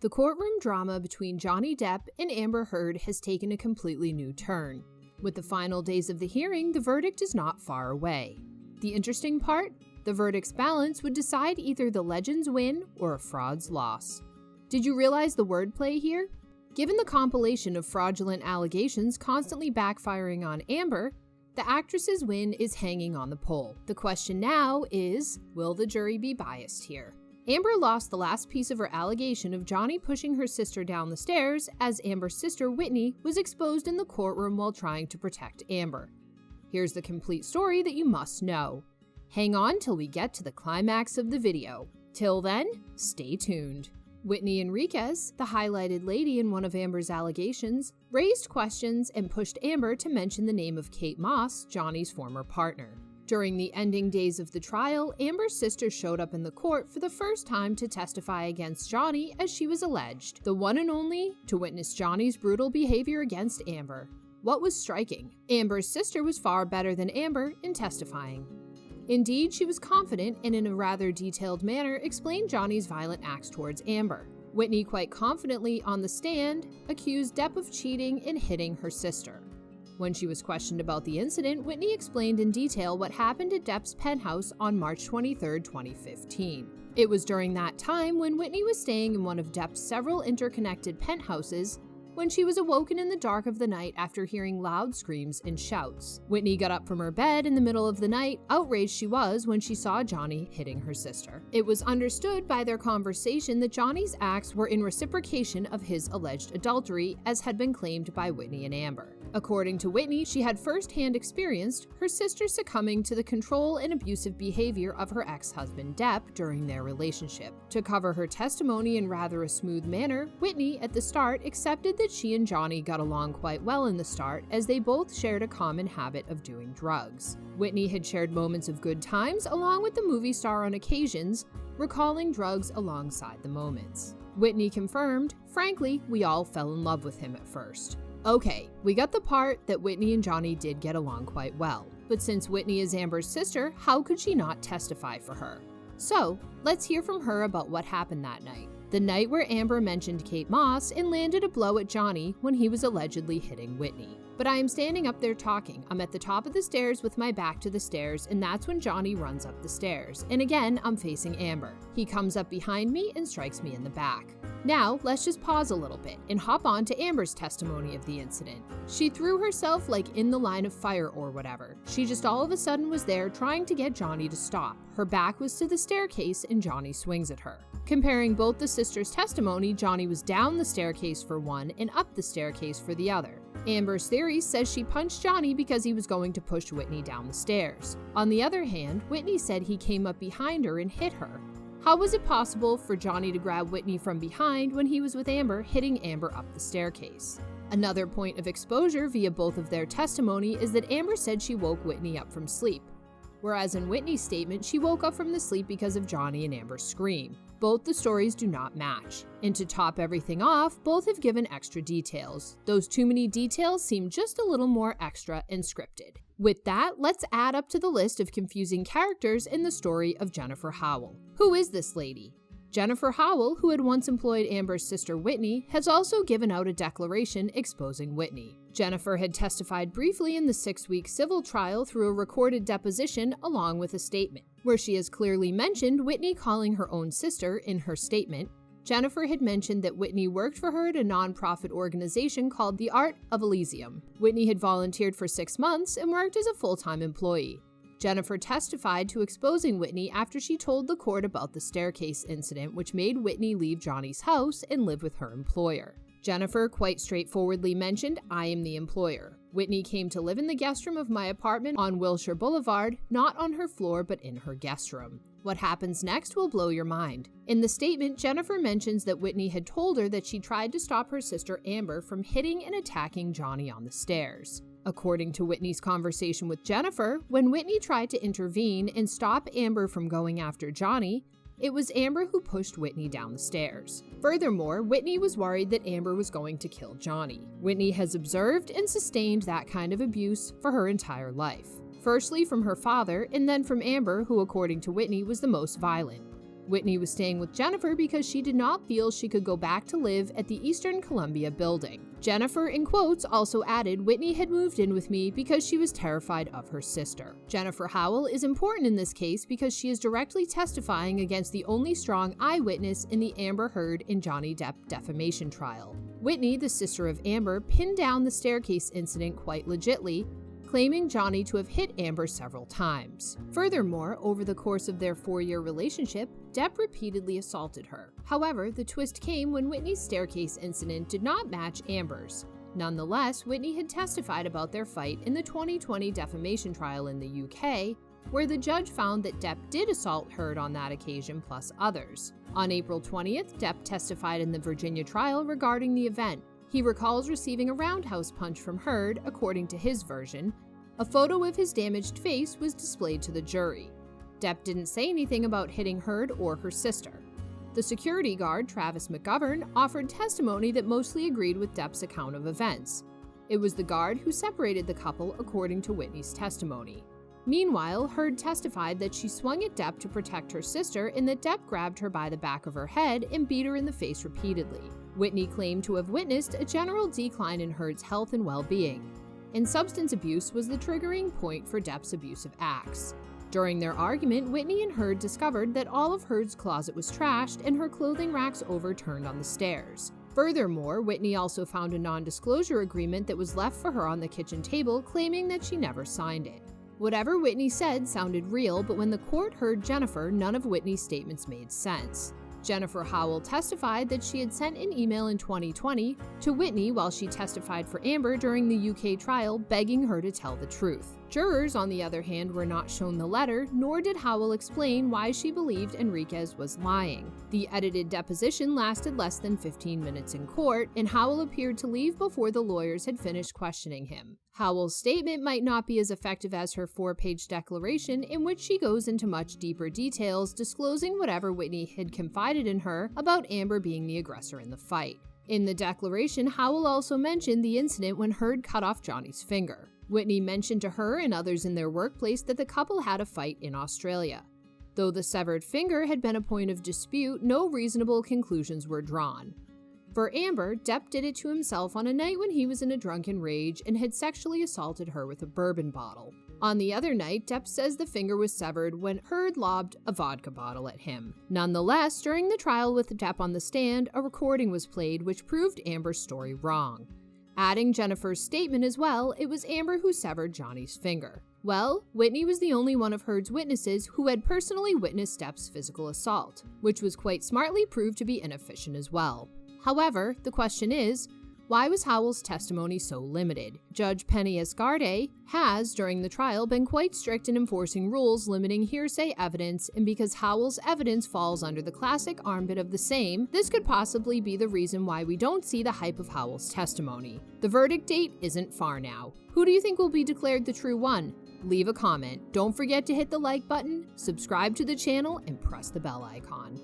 The courtroom drama between Johnny Depp and Amber Heard has taken a completely new turn. With the final days of the hearing, the verdict is not far away. The interesting part? The verdict's balance would decide either the legend's win or a fraud's loss. Did you realize the wordplay here? Given the compilation of fraudulent allegations constantly backfiring on Amber, the actress's win is hanging on the pole. The question now is, will the jury be biased here? Amber lost the last piece of her allegation of Johnny pushing her sister down the stairs, as Amber's sister Whitney was exposed in the courtroom while trying to protect Amber. Here's the complete story that you must know. Hang on till we get to the climax of the video. Till then, stay tuned. Whitney Enriquez, the highlighted lady in one of Amber's allegations, raised questions and pushed Amber to mention the name of Kate Moss, Johnny's former partner. During the ending days of the trial, Amber's sister showed up in the court for the first time to testify against Johnny, as she was alleged, the one and only, to witness Johnny's brutal behavior against Amber. What was striking? Amber's sister was far better than Amber in testifying. Indeed, she was confident and in a rather detailed manner explained Johnny's violent acts towards Amber. Whitney quite confidently on the stand accused Depp of cheating and hitting her sister. When she was questioned about the incident, Whitney explained in detail what happened at Depp's penthouse on March 23, 2015. It was during that time when Whitney was staying in one of Depp's several interconnected penthouses when she was awoken in the dark of the night after hearing loud screams and shouts. Whitney got up from her bed in the middle of the night, outraged she was when she saw Johnny hitting her sister. It was understood by their conversation that Johnny's acts were in reciprocation of his alleged adultery, as had been claimed by Whitney and Amber. According to Whitney, she had first-hand experienced her sister succumbing to the control and abusive behavior of her ex-husband Depp during their relationship. To cover her testimony in rather a smooth manner, Whitney, at the start, accepted that she and Johnny got along quite well in the start, as they both shared a common habit of doing drugs. Whitney had shared moments of good times along with the movie star on occasions, recalling drugs alongside the moments. Whitney confirmed, "Frankly, we all fell in love with him at first." Okay, we got the part that Whitney and Johnny did get along quite well, but since Whitney is Amber's sister, how could she not testify for her? So, let's hear from her about what happened that night. The night where Amber mentioned Kate Moss and landed a blow at Johnny when he was allegedly hitting Whitney. But I am standing up there talking. I'm at the top of the stairs with my back to the stairs, and that's when Johnny runs up the stairs. And again, I'm facing Amber. He comes up behind me and strikes me in the back. Now, let's just pause a little bit and hop on to Amber's testimony of the incident. She threw herself like in the line of fire or whatever. She just all of a sudden was there trying to get Johnny to stop. Her back was to the staircase and Johnny swings at her. Comparing both the sisters' testimony, Johnny was down the staircase for one and up the staircase for the other. Amber's theory says she punched Johnny because he was going to push Whitney down the stairs. On the other hand, Whitney said he came up behind her and hit her. How was it possible for Johnny to grab Whitney from behind when he was with Amber, hitting Amber up the staircase? Another point of exposure via both of their testimony is that Amber said she woke Whitney up from sleep, whereas in Whitney's statement, she woke up from the sleep because of Johnny and Amber's scream. Both the stories do not match. And to top everything off, both have given extra details. Those too many details seem just a little more extra and scripted. With that, let's add up to the list of confusing characters in the story of Jennifer Howell. Who is this lady? Jennifer Howell, who had once employed Amber's sister Whitney, has also given out a declaration exposing Whitney. Jennifer had testified briefly in the 6-week civil trial through a recorded deposition along with a statement, where she has clearly mentioned Whitney calling her own sister in her statement. Jennifer had mentioned that Whitney worked for her at a non-profit organization called The Art of Elysium. Whitney had volunteered for 6 months and worked as a full-time employee. Jennifer testified to exposing Whitney after she told the court about the staircase incident, which made Whitney leave Johnny's house and live with her employer. Jennifer quite straightforwardly mentioned, "I am the employer. Whitney came to live in the guest room of my apartment on Wilshire Boulevard, not on her floor but in her guest room." What happens next will blow your mind. In the statement, Jennifer mentions that Whitney had told her that she tried to stop her sister Amber from hitting and attacking Johnny on the stairs. According to Whitney's conversation with Jennifer, when Whitney tried to intervene and stop Amber from going after Johnny, it was Amber who pushed Whitney down the stairs. Furthermore, Whitney was worried that Amber was going to kill Johnny. Whitney has observed and sustained that kind of abuse for her entire life. Firstly from her father, and then from Amber, who according to Whitney was the most violent. Whitney was staying with Jennifer because she did not feel she could go back to live at the Eastern Columbia building. Jennifer, in quotes, also added, "Whitney had moved in with me because she was terrified of her sister." Jennifer Howell is important in this case because she is directly testifying against the only strong eyewitness in the Amber Heard and Johnny Depp defamation trial. Whitney, the sister of Amber, pinned down the staircase incident quite legitly, claiming Johnny to have hit Amber several times. Furthermore, over the course of their 4-year relationship, Depp repeatedly assaulted her. However, the twist came when Whitney's staircase incident did not match Amber's. Nonetheless, Whitney had testified about their fight in the 2020 defamation trial in the UK, where the judge found that Depp did assault Heard on that occasion plus others. On April 20th, Depp testified in the Virginia trial regarding the event. He recalls receiving a roundhouse punch from Heard, according to his version. A photo of his damaged face was displayed to the jury. Depp didn't say anything about hitting Heard or her sister. The security guard, Travis McGovern, offered testimony that mostly agreed with Depp's account of events. It was the guard who separated the couple, according to Whitney's testimony. Meanwhile, Heard testified that she swung at Depp to protect her sister and that Depp grabbed her by the back of her head and beat her in the face repeatedly. Whitney claimed to have witnessed a general decline in Heard's health and well-being, and substance abuse was the triggering point for Depp's abusive acts. During their argument, Whitney and Heard discovered that all of Heard's closet was trashed and her clothing racks overturned on the stairs. Furthermore, Whitney also found a non-disclosure agreement that was left for her on the kitchen table, claiming that she never signed it. Whatever Whitney said sounded real, but when the court heard Jennifer, none of Whitney's statements made sense. Jennifer Howell testified that she had sent an email in 2020 to Whitney while she testified for Amber during the UK trial, begging her to tell the truth. Jurors, on the other hand, were not shown the letter, nor did Howell explain why she believed Enriquez was lying. The edited deposition lasted less than 15 minutes in court, and Howell appeared to leave before the lawyers had finished questioning him. Howell's statement might not be as effective as her 4-page declaration, in which she goes into much deeper details, disclosing whatever Whitney had confided in her about Amber being the aggressor in the fight. In the declaration, Howell also mentioned the incident when Heard cut off Johnny's finger. Whitney mentioned to her and others in their workplace that the couple had a fight in Australia. Though the severed finger had been a point of dispute, no reasonable conclusions were drawn. For Amber, Depp did it to himself on a night when he was in a drunken rage and had sexually assaulted her with a bourbon bottle. On the other night, Depp says the finger was severed when Heard lobbed a vodka bottle at him. Nonetheless, during the trial with Depp on the stand, a recording was played which proved Amber's story wrong. Adding Jennifer's statement as well, it was Amber who severed Johnny's finger. Well, Whitney was the only one of Heard's witnesses who had personally witnessed Depp's physical assault, which was quite smartly proved to be inefficient as well. However, the question is, why was Howell's testimony so limited? Judge Penny Escarde has, during the trial, been quite strict in enforcing rules limiting hearsay evidence, and because Howell's evidence falls under the classic armpit of the same, this could possibly be the reason why we don't see the hype of Howell's testimony. The verdict date isn't far now. Who do you think will be declared the true one? Leave a comment. Don't forget to hit the like button, subscribe to the channel, and press the bell icon.